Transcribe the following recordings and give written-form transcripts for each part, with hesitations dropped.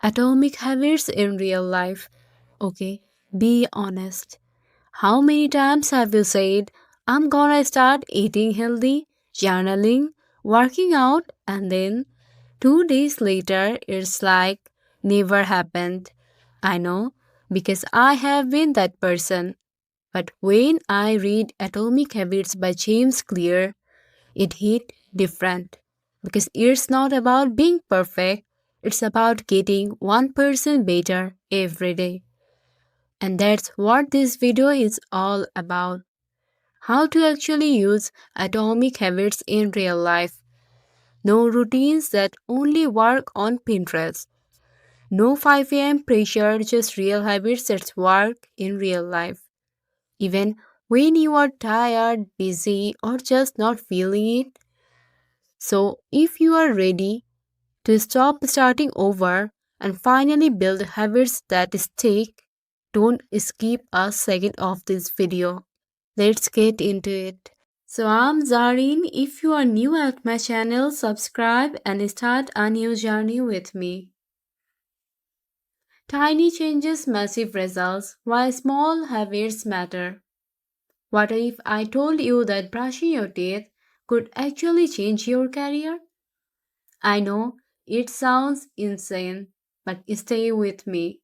Atomic habits in real life. Okay, be honest. How many times have you said, I'm gonna start eating healthy, journaling, working out, and then 2 days later it's like never happened? I know, because I have been that person. But when I read Atomic Habits by James Clear, it hit different. Because it's not about being perfect, it's about getting 1% better every day. And that's what this video is all about. How to actually use atomic habits in real life. No routines that only work on Pinterest. No 5 a.m. pressure, just real habits that work in real life. Even when you are tired, busy, or just not feeling it. So, if you are ready to stop starting over and finally build habits that stick, don't skip a second of this video. Let's get into it. So I'm Zareen. If you are new at my channel, subscribe and start a new journey with me. Tiny changes, massive results. Why small habits matter. What if I told you that brushing your teeth could actually change your career? I know it sounds insane, but stay with me.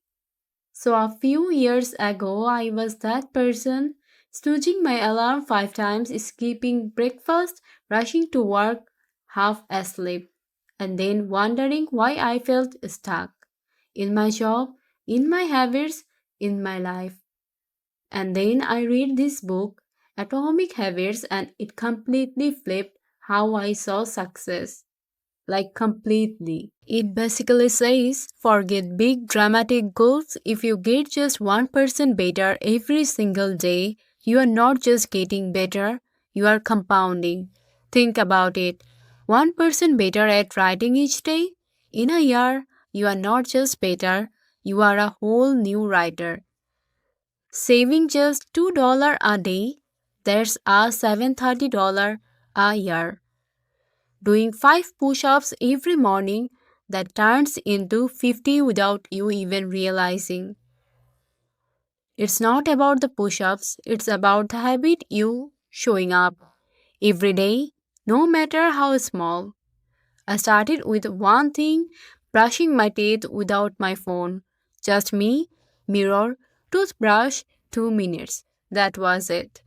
So, a few years ago, I was that person, snoozing my alarm 5 times, skipping breakfast, rushing to work, half asleep, and then wondering why I felt stuck in my job, in my habits, in my life. And then I read this book, Atomic Habits, and it completely flipped how I saw success. Like completely. It basically says forget big dramatic goals. If you get just 1% better every single day, you are not just getting better, you are compounding. Think about it. 1% better at writing each day? In a year, you are not just better, you are a whole new writer. Saving just $2 a day, that's a $730 a year. Doing 5 push ups every morning, that turns into 50 without you even realizing. It's not about the push ups, it's about the habit you showing up every day, no matter how small. I started with one thing, brushing my teeth without my phone. Just me, mirror, toothbrush, 2 minutes. That was it.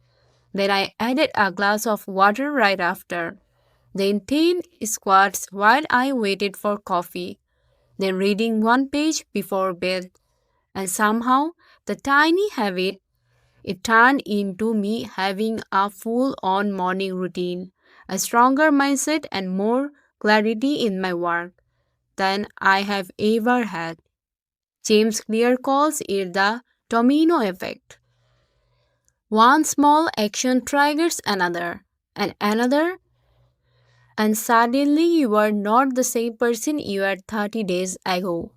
Then I added a glass of water right after. Then 10 squats while I waited for coffee, then reading one page before bed. And somehow, the tiny habit, it turned into me having a full on morning routine, a stronger mindset, and more clarity in my work than I have ever had. James Clear calls it the domino effect. One small action triggers another, and another, and suddenly you are not the same person you were 30 days ago.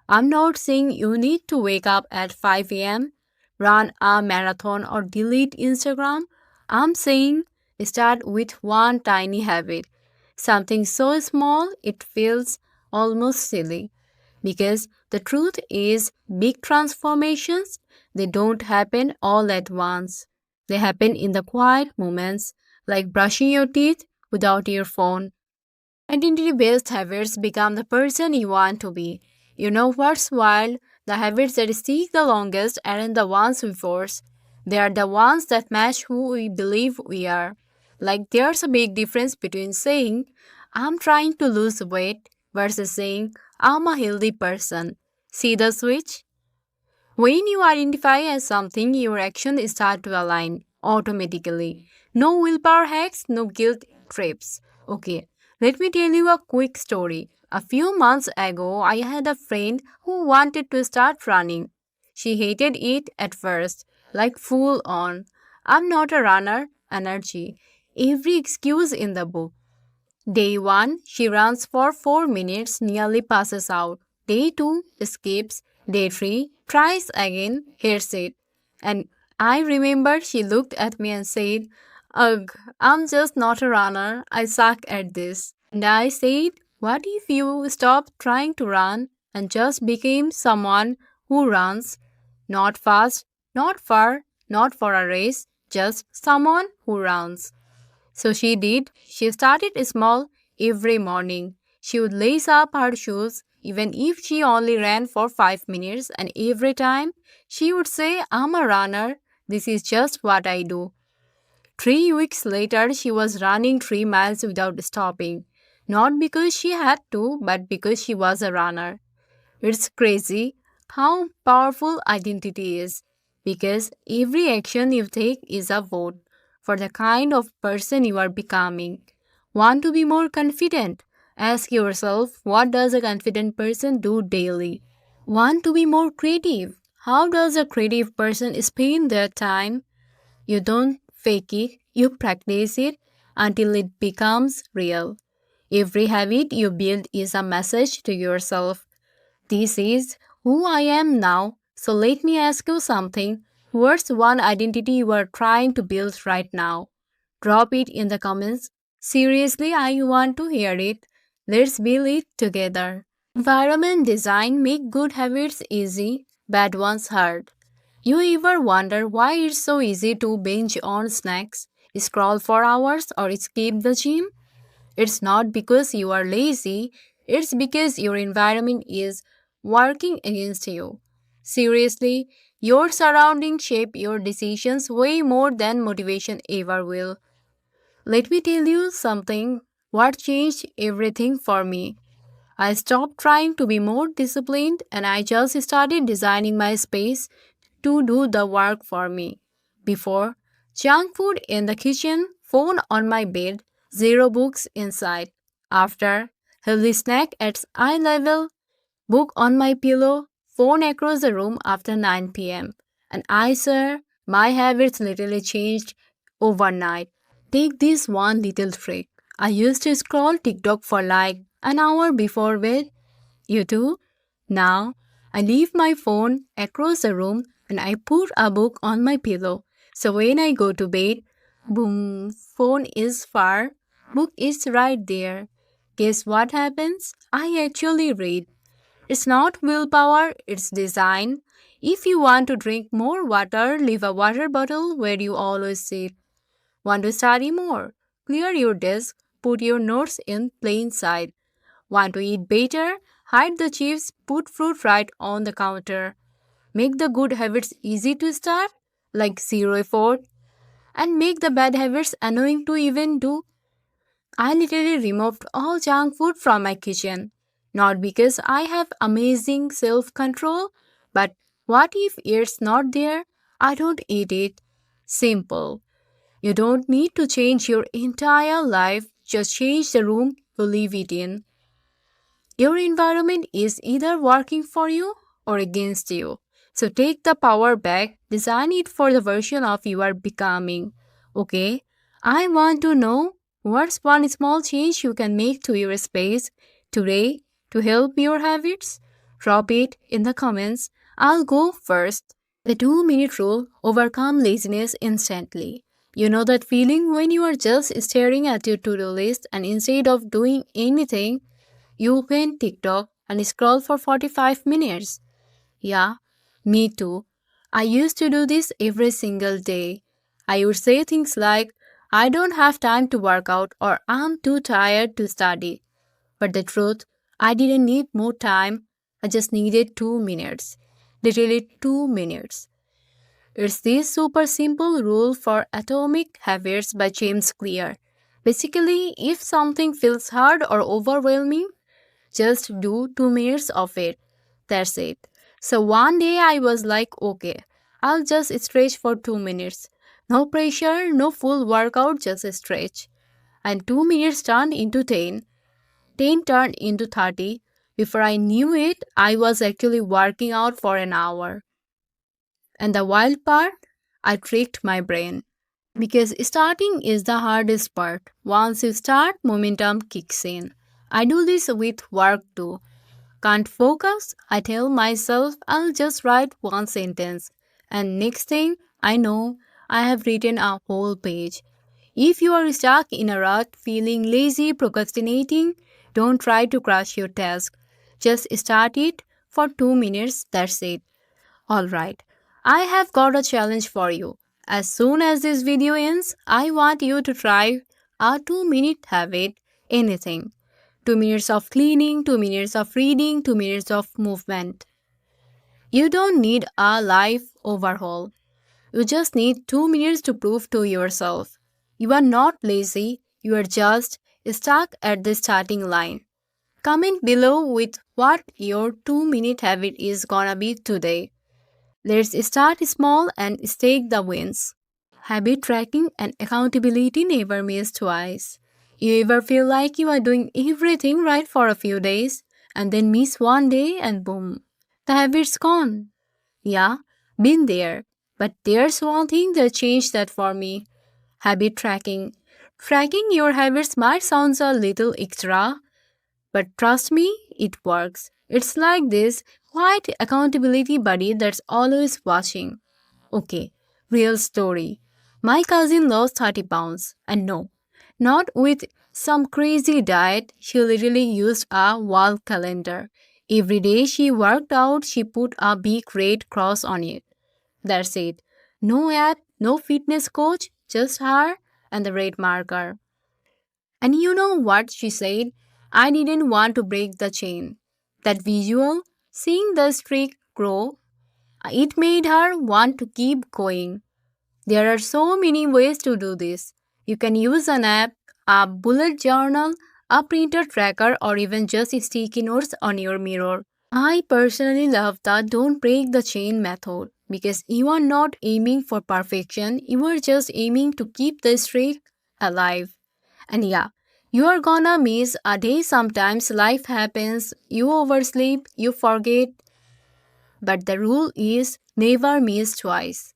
I'm not saying you need to wake up at 5 a.m., run a marathon, or delete Instagram. I'm saying start with one tiny habit, something so small it feels almost silly. Because the truth is, big transformations, they don't happen all at once. They happen in the quiet moments, like brushing your teeth without your phone. Identity based habits become the person you want to be. You know what's wild? The habits that stick the longest aren't the ones we force. They are the ones that match who we believe we are. Like there's a big difference between saying, I'm trying to lose weight versus saying, I'm a healthy person. See the switch? When you identify as something, your actions start to align automatically. No willpower hacks, no guilt trips. Okay, let me tell you a quick story. A few months ago, I had a friend who wanted to start running. She hated it at first, like full on. I'm not a runner, energy. Every excuse in the book. Day 1, she runs for 4 minutes, nearly passes out. Day 2, skips. Day 3, tries again, hears it. And I remember she looked at me and said, Ugh, I'm just not a runner. I suck at this. And I said, what if you stop trying to run and just became someone who runs, not fast, not far, not for a race, just someone who runs. So she did. She started small every morning. She would lace up her shoes even if she only ran for 5 minutes, and every time she would say, I'm a runner. This is just what I do. 3 weeks later, she was running 3 miles without stopping. Not because she had to, but because she was a runner. It's crazy how powerful identity is because every action you take is a vote for the kind of person you are becoming. Want to be more confident? Ask yourself, what does a confident person do daily? Want to be more creative? How does a creative person spend their time? You don't fake it, you practice it until it becomes real. Every habit you build is a message to yourself. This is who I am now. So let me ask you something. What's one identity you are trying to build right now? Drop it in the comments. Seriously, I want to hear it. Let's build it together. Environment design make good habits easy, bad ones hard. You ever wonder why it's so easy to binge on snacks, scroll for hours, or skip the gym? It's not because you are lazy, it's because your environment is working against you. Seriously, your surroundings shape your decisions way more than motivation ever will. Let me tell you something what changed everything for me. I stopped trying to be more disciplined and I just started designing my space to do the work for me. Before, junk food in the kitchen, phone on my bed, zero books inside. After, healthy snack at eye level, book on my pillow, phone across the room after 9 p.m. And I swear, my habits literally changed overnight. Take this one little trick. I used to scroll TikTok for like an hour before bed. You too? Now, I leave my phone across the room and I put a book on my pillow. So when I go to bed, boom, phone is far, book is right there. Guess what happens? I actually read. It's not willpower, it's design. If you want to drink more water, leave a water bottle where you always sit. Want to study more? Clear your desk, put your notes in plain sight. Want to eat better? Hide the chips, put fruit right on the counter. Make the good habits easy to start, like zero effort, and make the bad habits annoying to even do. I literally removed all junk food from my kitchen. Not because I have amazing self control, but what if it's not there? I don't eat it. Simple. You don't need to change your entire life, just change the room you live it in. Your environment is either working for you or against you. So take the power back, design it for the version of you are becoming. Okay? I want to know what's one small change you can make to your space today to help your habits? Drop it in the comments. I'll go first. The 2 minute rule overcome laziness instantly. You know that feeling when you are just staring at your to do list and instead of doing anything, you open TikTok and scroll for 45 minutes. Yeah, me too. I used to do this every single day. I would say things like, I don't have time to work out or I'm too tired to study. But the truth, I didn't need more time. I just needed 2 minutes. Literally 2 minutes. It's this super simple rule for atomic habits by James Clear. Basically, if something feels hard or overwhelming, just do 2 minutes of it. That's it. So one day I was like, okay, I'll just stretch for 2 minutes. No pressure, no full workout, just stretch. And 2 minutes turned into 10. 10 turned into 30. Before I knew it, I was actually working out for an hour. And the wild part, I tricked my brain. Because starting is the hardest part. Once you start, momentum kicks in. I do this with work too. Can't focus? I tell myself I'll just write one sentence. And next thing I know, I have written a whole page. If you are stuck in a rut, feeling lazy, procrastinating, don't try to crush your task. Just start it. for 2 minutes, that's it. Alright, I have got a challenge for you. As soon as this video ends, I want you to try a 2-minute habit, anything. 2 minutes of cleaning, 2 minutes of reading, 2 minutes of movement. You don't need a life overhaul. You just need 2 minutes to prove to yourself. You are not lazy, you are just stuck at the starting line. Comment below with what your 2-minute habit is gonna be today. Let's start small and stake the wins. Habit tracking and accountability never miss twice. You ever feel like you are doing everything right for a few days and then miss one day and boom, the habit's gone? Yeah, been there. But there's one thing that changed that for me: habit tracking. Tracking your habits might sound a little extra, but trust me, it works. It's like this quiet accountability buddy that's always watching. Okay, real story. My cousin lost 30 pounds, and no, not with some crazy diet. She literally used a wall calendar. Every day she worked out, she put a big red cross on it. That's it. No app, no fitness coach, just her and the red marker. And you know what she said? I didn't want to break the chain. That visual, seeing the streak grow, it made her want to keep going. There are so many ways to do this. You can use an app, a bullet journal, a printer tracker, or even just sticky notes on your mirror. I personally love the don't break the chain method because you are not aiming for perfection, you are just aiming to keep the streak alive. And yeah, you are gonna miss a day sometimes, life happens, you oversleep, you forget, but the rule is never miss twice.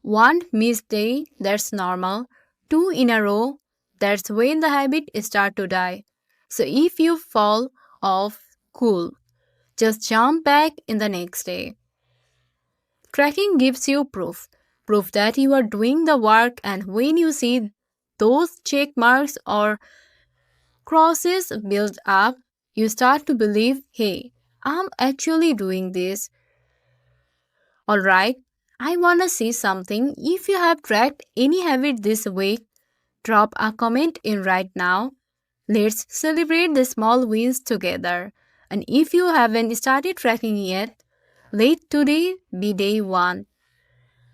One missed day, that's normal. Two in a row, that's when the habit start to die. So if you fall off, cool. Just jump back in the next day. Tracking gives you proof. Proof that you are doing the work, and when you see those check marks or crosses build up, you start to believe, hey, I'm actually doing this. Alright, I wanna see something. If you have tracked any habit this week, drop a comment in right now. Let's celebrate the small wins together. And if you haven't started tracking yet, let today be day one.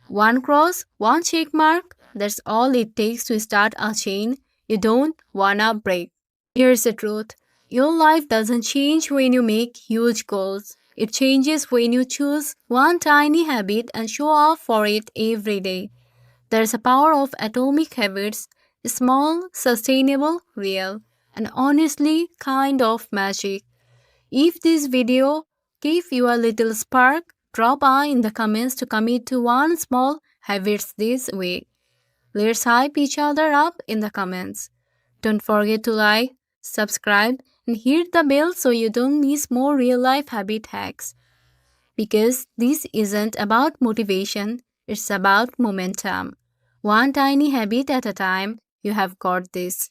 One cross, one check mark, that's all it takes to start a chain you don't wanna break. Here's the truth: your life doesn't change when you make huge goals. It changes when you choose one tiny habit and show up for it every day. There's a power of atomic habits: small, sustainable, real, and honestly kind of magic. If this video gave you a little spark, drop a in the comments to commit to one small habit this week. Let's hype each other up in the comments. Don't forget to like, subscribe, and hit the bell so you don't miss more real life habit hacks. Because this isn't about motivation, it's about momentum. One tiny habit at a time, you have got this.